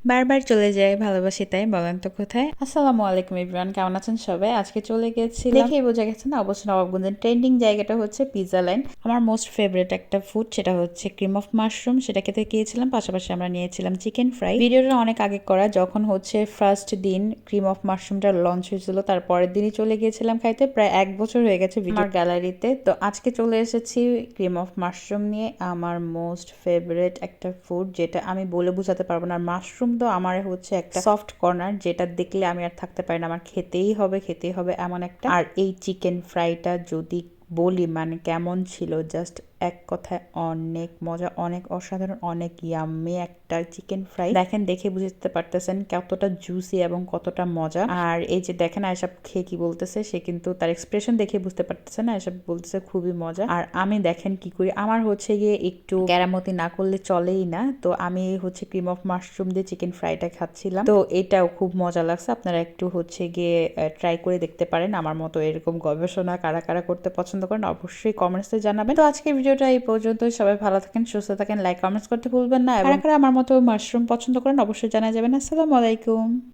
বারবার চলে যায় ভালোবাসি তাই, বলেন তো কোথায়। আসসালামু আলাইকুম এভরিওয়ান, কেমন আছেন সবাই? আজকে চলে গেছি, দেখেই বোঝা গেছে না অবশ্য নবাবগঞ্জের ট্রেন্ডিং জায়গাটা হচ্ছে পিৎজা লাইন। আমার মোস্ট ফেভারিট একটা ফুড, সেটা হচ্ছে ক্রিম অফ মাশরুম, সেটা খেতে গিয়েছিলাম। পাশাপাশি আমরা নিয়েছিলাম চিকেন ফ্রাই। ভিডিওটা অনেক আগে করা, যখন হচ্ছে ফার্স্ট দিন ক্রিম অফ মাশরুমটা লঞ্চ হয়েছিল, তার পরের দিনই চলে গিয়েছিলাম খাইতে। প্রায় 1 বছর হয়ে গেছে আমার গ্যালারিতে। তো আজকে চলে এসেছি ক্রিম অফ মাশরুম নিয়ে, আমার মোস্ট ফেভারিট একটা ফুড, যেটা আমি বলে বোঝাতে পারবো না। মাশরুম তো আমার হচ্ছে একটা সফট কর্নার, যেটা দেখলে আমি আর থাকতে পারি না, আমার খেতেই হবে এমন একটা। আর এই চিকেন ফ্রাইটা যদি বলি মানে কেমন ছিল, জাস্ট এক কথায় অনেক মজা, অনেক অসাধারণ, অনেক ইয়াম্মি একটা চিকেন ফ্রাই। দেখেন, দেখে বুঝতে পারতেছেন কতটা জুসি এবং কতটা মজা। আর এই যে দেখেন আয়েশা খেয়ে কি বলতেছে, সে কিন্তু তার এক্সপ্রেশন দেখে বুঝতে পারতেছে না, আয়েশা বলতেছে খুবই মজা। আর আমি দেখেন কি করি, আমার হচ্ছে গিয়ে একটু কেরামতি না করলে চলেই না। তো আমি হচ্ছে ক্রিম অফ মাশরুম দিয়ে চিকেন ফ্রাইটা খাচ্ছিলাম, তো এটাও খুব মজা লাগছে। আপনারা একটু হচ্ছে গিয়ে ট্রাই করে দেখতে পারেন। আমার মতো এরকম গবেষণা কারা কারা করতে পছন্দ করেন অবশ্যই কমেন্টসে জানাবেন। তো আজকের ভিডিওটা এই পর্যন্ত, সবাই ভালো থাকেন, সুস্থ থাকেন, লাইক কমেন্টস করতে ভুলবেন না। কারা কারা আমার মতো মাশরুম পছন্দ করেন অবশ্যই জানা যাবেন। আসসালামু আলাইকুম।